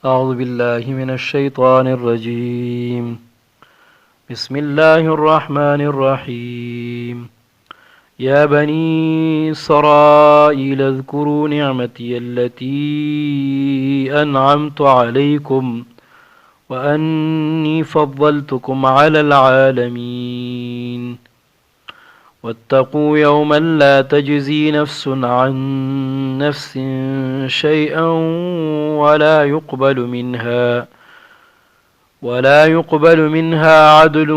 أعوذ بالله من الشيطان الرجيم. بسم الله الرحمن الرحيم. يا بني إسرائيل اذكروا نعمتي التي أنعمت عليكم وأني فضلتكم على العالمين. واتقوا يوما لا تجزي نفس عن نفس شيئا ولا يقبل منها عدل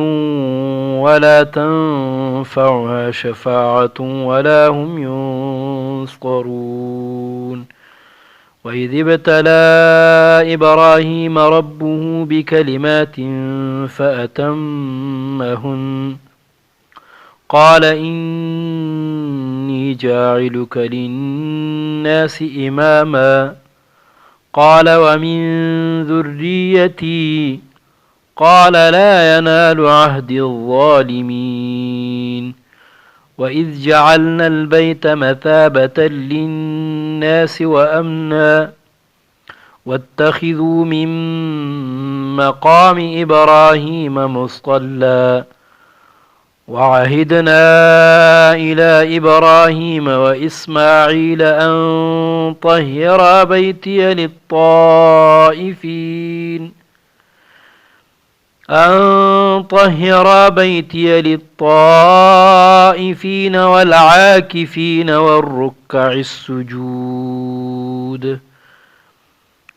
ولا تنفعها شفاعة ولا هم ينصرون. وإذ ابتلى إبراهيم ربه بكلمات فأتمهن قال إني جاعلك للناس إماما قال ومن ذريتي قال لا ينال عهد الظالمين. وإذ جعلنا البيت مثابة للناس وأمنا واتخذوا من مقام إبراهيم مصطلى وعهدنا إلى إبراهيم وإسماعيل أن طهرا بيتي للطائفين والعاكفين والركع السجود.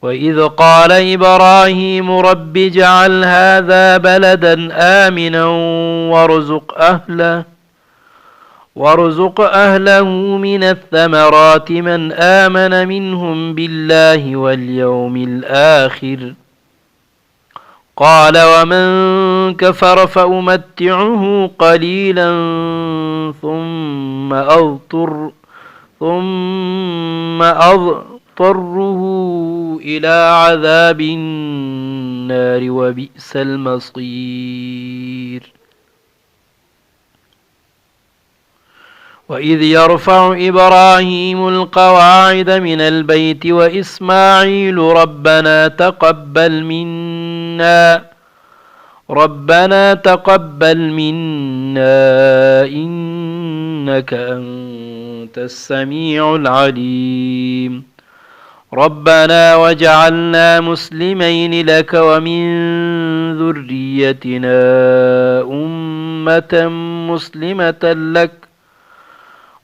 وإذ قال إبراهيم رب اجعل هذا بلدا آمنا وارزق أهله من الثمرات من آمن منهم بالله واليوم الآخر قال ومن كفر فأمتعه قليلا ثم أضطره إلى عذاب النار وبئس المصير. وإذ يرفع إبراهيم القواعد من البيت وإسماعيل ربنا تقبل منا إنك أنت السميع العليم. ربنا واجعلنا مسلمين لك ومن ذريتنا أمة مسلمة لك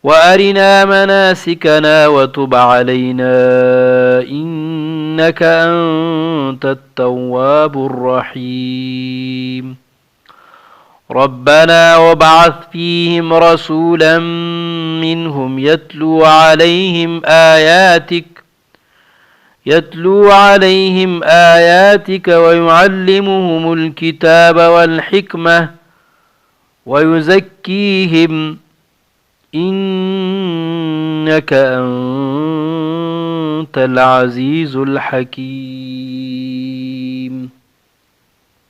وأرنا مناسكنا وتب علينا إنك أنت التواب الرحيم. ربنا وابعث فيهم رسولا منهم يتلو عليهم آياتك ويعلمهم الكتاب والحكمة ويزكيهم إنك أنت العزيز الحكيم.